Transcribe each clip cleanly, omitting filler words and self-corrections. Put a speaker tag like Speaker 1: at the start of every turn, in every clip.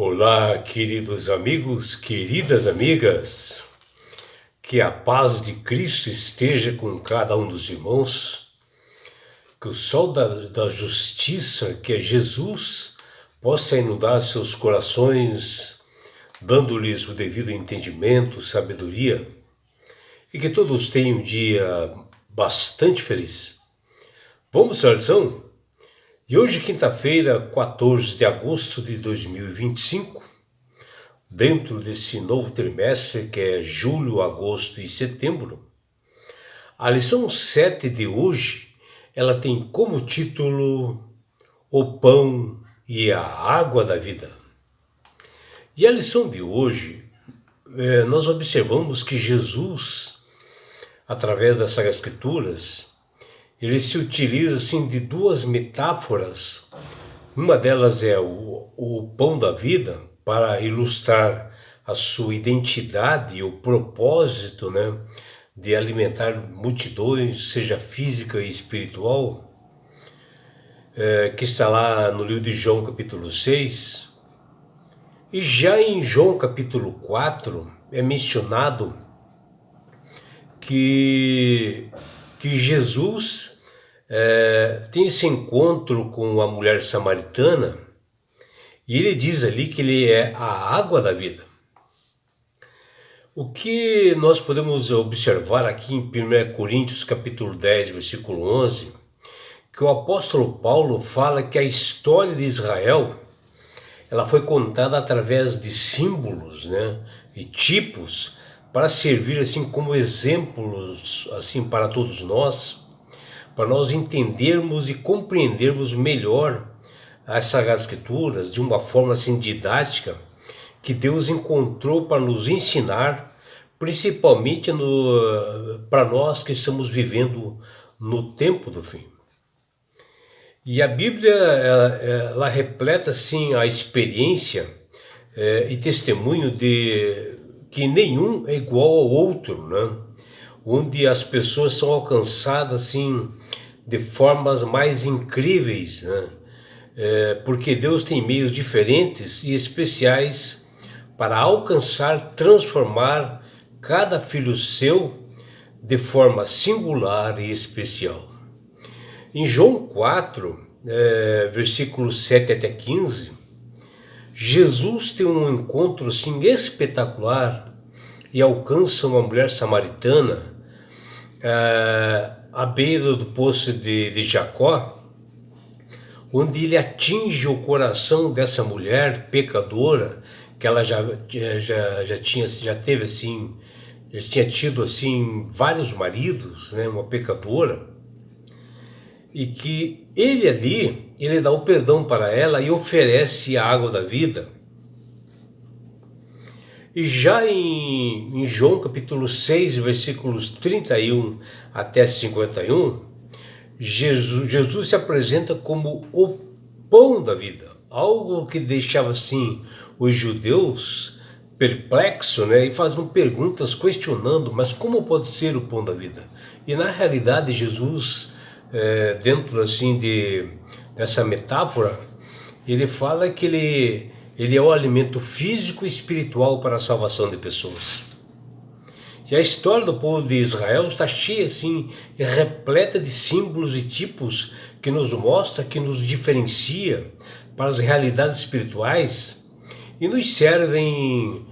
Speaker 1: Olá, queridos amigos, queridas amigas, que a paz de Cristo esteja com cada um dos irmãos, que o sol da justiça, que é Jesus, possa inundar seus corações, dando-lhes o devido entendimento, sabedoria, e que todos tenham um dia bastante feliz. Vamos à lição? E hoje, quinta-feira, 14 de agosto de 2025, dentro desse novo trimestre que é julho, agosto e setembro, a lição 7 de hoje, ela tem como título O Pão e a Água da Vida. E a lição de hoje, nós observamos que Jesus, através das Sagradas Escrituras, ele se utiliza assim de duas metáforas. Uma delas é o pão da vida, para ilustrar a sua identidade e o propósito, de alimentar multidões, seja física e espiritual, que está lá no livro de João capítulo 6. E já em João capítulo 4 é mencionado que Jesus tem esse encontro com a mulher samaritana e ele diz ali que ele é a água da vida. O que nós podemos observar aqui em 1 Coríntios capítulo 10, versículo 11, que o apóstolo Paulo fala que a história de Israel ela foi contada através de símbolos, e tipos, para servir assim como exemplos assim para todos nós, para nós entendermos e compreendermos melhor as Sagradas Escrituras de uma forma assim didática que Deus encontrou para nos ensinar, principalmente para nós que estamos vivendo no tempo do fim. E a Bíblia ela repleta assim a experiência e testemunho de que nenhum é igual ao outro, onde as pessoas são alcançadas assim de formas mais incríveis, porque Deus tem meios diferentes e especiais para alcançar, transformar cada filho seu de forma singular e especial. Em João 4, versículos 7 até 15, Jesus tem um encontro assim espetacular e alcança uma mulher samaritana à beira do poço de Jacó, onde ele atinge o coração dessa mulher pecadora, que ela já tinha tido assim vários maridos, uma pecadora, e que ele dá o perdão para ela e oferece a água da vida. E já em João capítulo 6, versículos 31 até 51, Jesus se apresenta como o pão da vida, algo que deixava assim os judeus perplexos, e faziam perguntas questionando, mas como pode ser o pão da vida? E na realidade Jesus, dentro assim dessa metáfora, ele fala que ele é o alimento físico e espiritual para a salvação de pessoas. E a história do povo de Israel está cheia assim, repleta de símbolos e tipos que nos mostra, que nos diferencia para as realidades espirituais e nos servem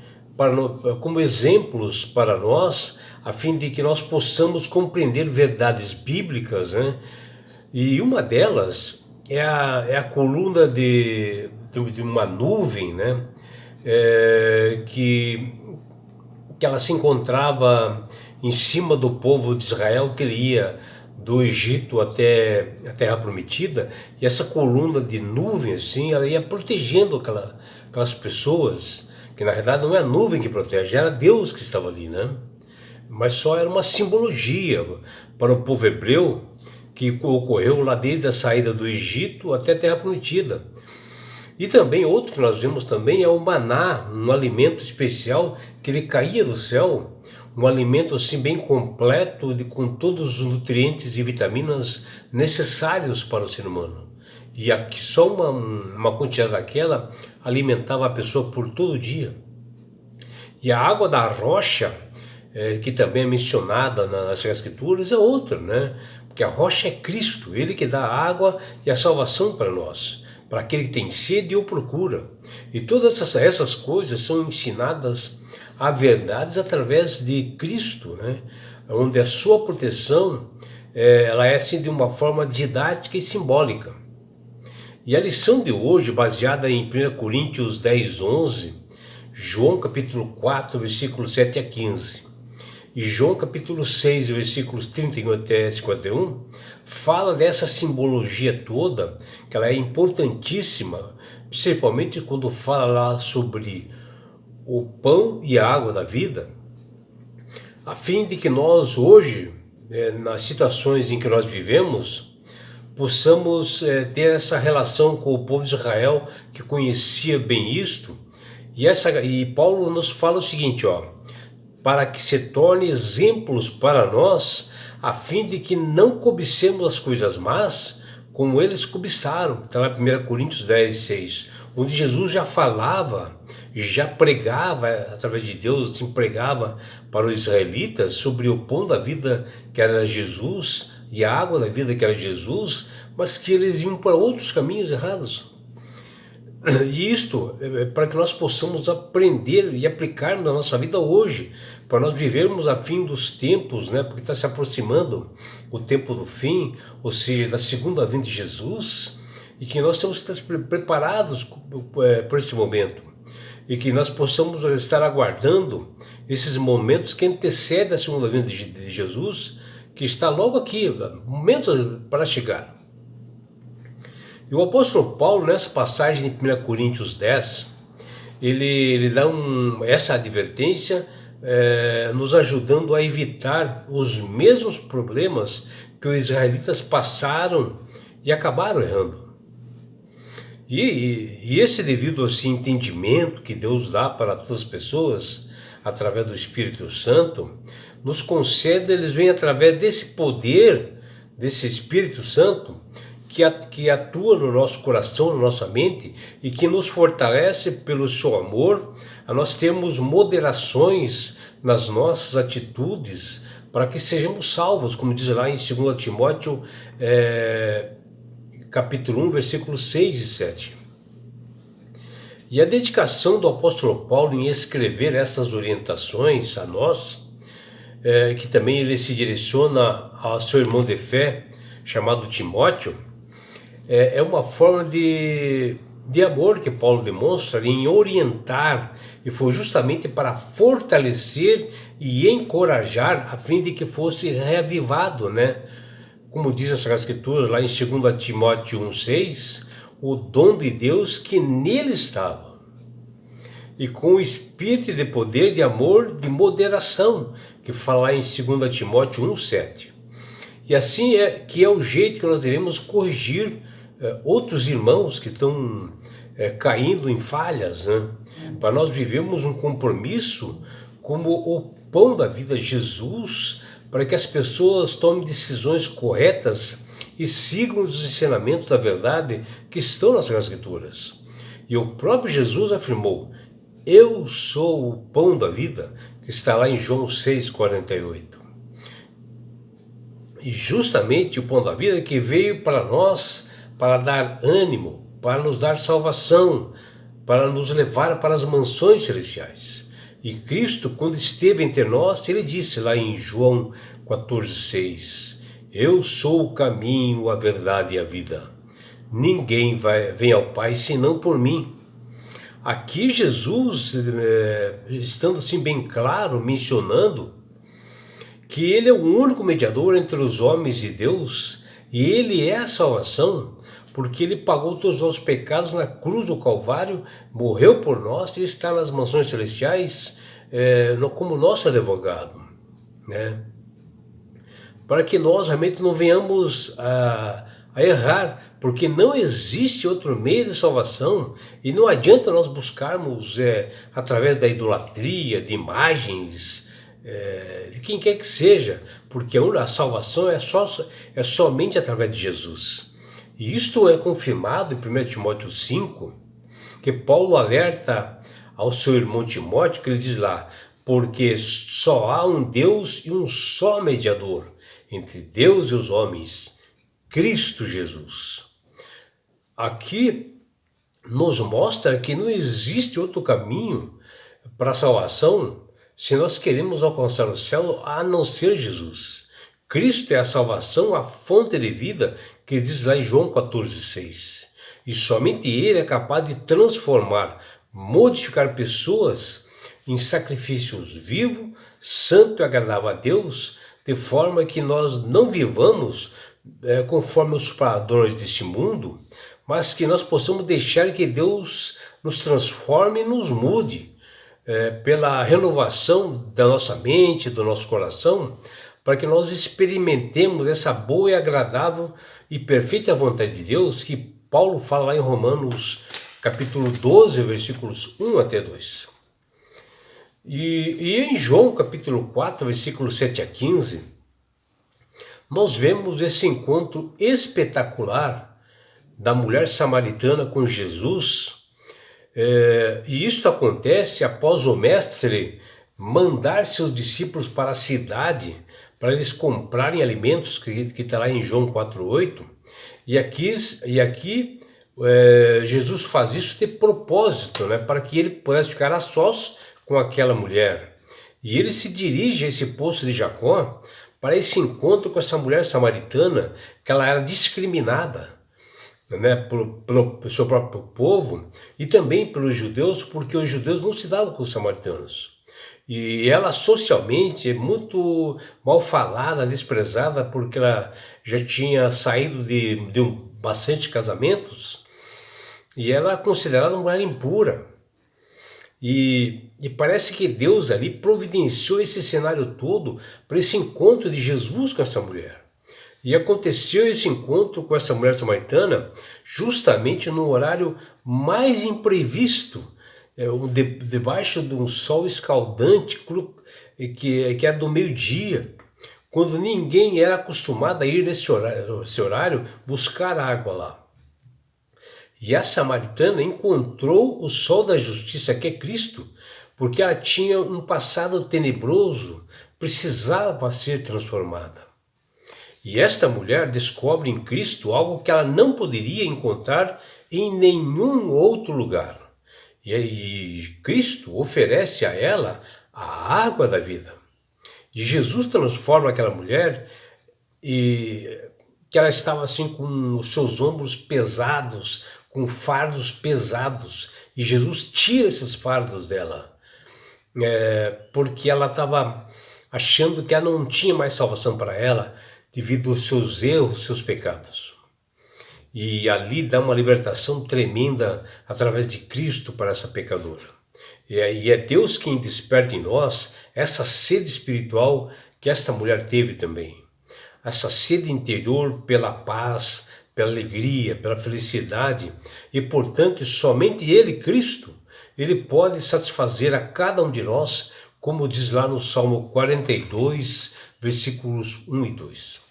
Speaker 1: como exemplos para nós, a fim de que nós possamos compreender verdades bíblicas, E uma delas é a coluna de uma nuvem, que ela se encontrava em cima do povo de Israel, que ele ia do Egito até a Terra Prometida, e essa coluna de nuvem assim, ela ia protegendo aquelas pessoas, que na verdade não é a nuvem que protege, era Deus que estava ali, mas só era uma simbologia para o povo hebreu, que ocorreu lá desde a saída do Egito até a Terra Prometida. E também outro que nós vemos também é o maná, um alimento especial que ele caía do céu, um alimento assim bem completo, com todos os nutrientes e vitaminas necessários para o ser humano. e aqui só uma quantidade daquela alimentava a pessoa por todo o dia. E a água da rocha, que também é mencionada nas Escrituras, é outra, né? Porque a rocha é Cristo, Ele que dá a água e a salvação para nós, para aquele que tem sede e o procura. E todas essas coisas são ensinadas a verdades através de Cristo, né? Onde a sua proteção ela é assim de uma forma didática e simbólica. E a lição de hoje, baseada em 1 Coríntios 10, 11, João capítulo 4, versículos 7 a 15, e João capítulo 6, versículos 31 até 51, fala dessa simbologia toda, que ela é importantíssima, principalmente quando fala lá sobre o pão e a água da vida, a fim de que nós hoje, nas situações em que nós vivemos, possamos ter essa relação com o povo de Israel que conhecia bem isto. E Paulo nos fala o seguinte, para que se torne exemplos para nós, a fim de que não cobicemos as coisas más, como eles cobiçaram. Está lá em 1 Coríntios 10, 6, onde Jesus já falava, já pregava através de Deus, pregava para os israelitas sobre o pão da vida que era Jesus e a água da vida que era Jesus, mas que eles iam para outros caminhos errados. E isto é para que nós possamos aprender e aplicar na nossa vida hoje, para nós vivermos a fim dos tempos, né? Porque está se aproximando o tempo do fim, ou seja, da segunda vinda de Jesus, e que nós temos que estar preparados por esse momento, e que nós possamos estar aguardando esses momentos que antecedem a segunda vinda de Jesus, que está logo aqui, momentos para chegar. E o apóstolo Paulo, nessa passagem de 1 Coríntios 10, ele dá essa advertência, nos ajudando a evitar os mesmos problemas que os israelitas passaram e acabaram errando. E esse devido a esse entendimento que Deus dá para todas as pessoas, através do Espírito Santo, nos concede, eles vêm através desse poder, desse Espírito Santo, que atua no nosso coração, na nossa mente, e que nos fortalece pelo seu amor, a nós termos moderações nas nossas atitudes, para que sejamos salvos, como diz lá em 2 Timóteo, capítulo 1, versículos 6 e 7. E a dedicação do apóstolo Paulo em escrever essas orientações a nós, que também ele se direciona ao seu irmão de fé, chamado Timóteo, é uma forma de amor que Paulo demonstra em orientar, e foi justamente para fortalecer e encorajar, a fim de que fosse reavivado, né? Como diz as Escrituras lá em 2 Timóteo 1,6, o dom de Deus que nele estava, e com o espírito de poder, de amor, de moderação, que fala lá em 2 Timóteo 1,7. E assim que é o jeito que nós devemos corrigir outros irmãos que estão caindo em falhas, né? Para nós vivermos um compromisso como o pão da vida, Jesus, para que as pessoas tomem decisões corretas e sigam os ensinamentos da verdade que estão nas Escrituras. E o próprio Jesus afirmou: eu sou o pão da vida, que está lá em João 6,48. E justamente o pão da vida que veio para nós, para dar ânimo, para nos dar salvação, para nos levar para as mansões celestiais. E Cristo, quando esteve entre nós, ele disse lá em João 14,6, eu sou o caminho, a verdade e a vida. Ninguém vem ao Pai senão por mim. Aqui Jesus, estando assim bem claro, mencionando que ele é o único mediador entre os homens e Deus, e ele é a salvação, porque ele pagou todos os nossos pecados na cruz do Calvário, morreu por nós e está nas mansões celestiais como nosso advogado, né? Para que nós realmente não venhamos a errar, porque não existe outro meio de salvação, e não adianta nós buscarmos através da idolatria, de imagens, de quem quer que seja, porque a salvação é somente através de Jesus. E isto é confirmado em 1 Timóteo 5, que Paulo alerta ao seu irmão Timóteo, que ele diz lá, porque só há um Deus e um só mediador entre Deus e os homens, Cristo Jesus. Aqui nos mostra que não existe outro caminho para a salvação se nós queremos alcançar o céu a não ser Jesus. Cristo é a salvação, a fonte de vida, que diz lá em João 14,6. E somente Ele é capaz de transformar, modificar pessoas em sacrifícios vivos, santo e agradável a Deus, de forma que nós não vivamos conforme os padrões deste mundo, mas que nós possamos deixar que Deus nos transforme e nos mude pela renovação da nossa mente, do nosso coração, para que nós experimentemos essa boa e agradável e perfeita vontade de Deus que Paulo fala lá em Romanos capítulo 12, versículos 1 até 2. E em João capítulo 4, versículos 7 a 15, nós vemos esse encontro espetacular da mulher samaritana com Jesus. E isso acontece após o mestre mandar seus discípulos para a cidade para eles comprarem alimentos, que está lá em João 4,8. E aqui Jesus faz isso de propósito, né, para que ele pudesse ficar a sós com aquela mulher. E ele se dirige a esse poço de Jacó para esse encontro com essa mulher samaritana, que ela era discriminada, né, pelo seu próprio povo e também pelos judeus, porque os judeus não se davam com os samaritanos. E ela socialmente é muito mal falada, desprezada, porque ela já tinha saído de bastante casamentos e ela é considerada uma mulher impura. E parece que Deus ali providenciou esse cenário todo para esse encontro de Jesus com essa mulher. E aconteceu esse encontro com essa mulher samaritana justamente no horário mais imprevisto, debaixo de um sol escaldante que era do meio-dia, quando ninguém era acostumado a ir nesse horário buscar água lá. E a samaritana encontrou o sol da justiça, que é Cristo, porque ela tinha um passado tenebroso, precisava ser transformada. E esta mulher descobre em Cristo algo que ela não poderia encontrar em nenhum outro lugar. E Cristo oferece a ela a água da vida. E Jesus transforma aquela mulher, e que ela estava assim com os seus ombros pesados, com fardos pesados. E Jesus tira esses fardos dela, porque ela estava achando que ela não tinha mais salvação para ela, devido aos seus erros, seus pecados. E ali dá uma libertação tremenda através de Cristo para essa pecadora. E é Deus quem desperta em nós essa sede espiritual que esta mulher teve também. Essa sede interior pela paz, pela alegria, pela felicidade. E, portanto, somente Ele, Cristo, Ele pode satisfazer a cada um de nós, como diz lá no Salmo 42, versículos 1 e 2.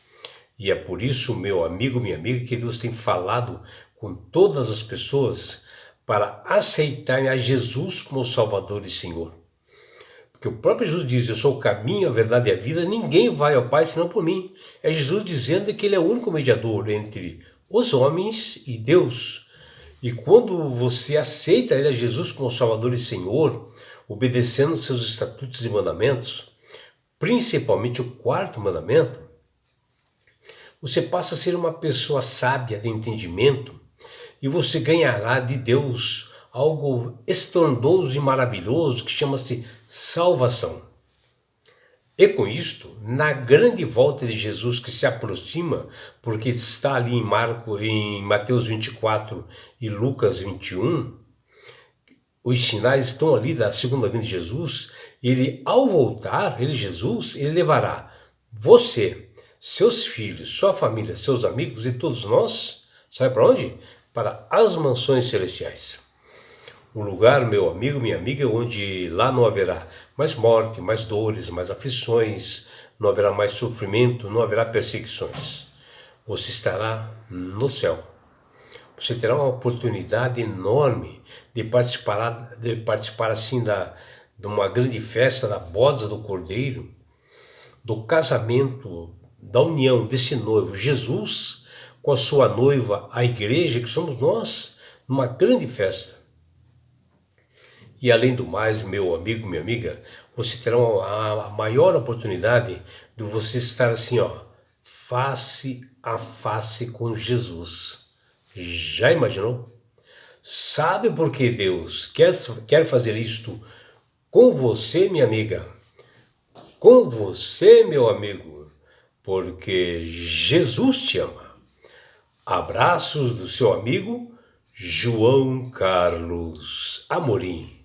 Speaker 1: E é por isso, meu amigo, minha amiga, que Deus tem falado com todas as pessoas para aceitarem a Jesus como Salvador e Senhor. Porque o próprio Jesus diz, eu sou o caminho, a verdade e a vida, ninguém vai ao Pai senão por mim. É Jesus dizendo que Ele é o único mediador entre os homens e Deus. E quando você aceita Ele, a Jesus como Salvador e Senhor, obedecendo seus estatutos e mandamentos, principalmente o quarto mandamento, você passa a ser uma pessoa sábia de entendimento e você ganhará de Deus algo estrondoso e maravilhoso que chama-se salvação. E com isto, na grande volta de Jesus que se aproxima, porque está ali em Mateus 24 e Lucas 21, os sinais estão ali da segunda vinda de Jesus. Ele, ao voltar, Jesus levará você, seus filhos, sua família, seus amigos e todos nós, sabe para onde? Para as mansões celestiais. Um lugar, meu amigo, minha amiga, onde lá não haverá mais morte, mais dores, mais aflições, não haverá mais sofrimento, não haverá perseguições. Você estará no céu. Você terá uma oportunidade enorme de participar assim de uma grande festa da boda do Cordeiro, do casamento, da união desse noivo Jesus com a sua noiva, a igreja, que somos nós, numa grande festa. E além do mais, meu amigo, minha amiga, você terá a maior oportunidade de você estar assim, ó, face a face com Jesus. Já imaginou? Sabe por que Deus quer fazer isto com você, minha amiga? Com você, meu amigo? Porque Jesus te ama. Abraços do seu amigo João Carlos Amorim.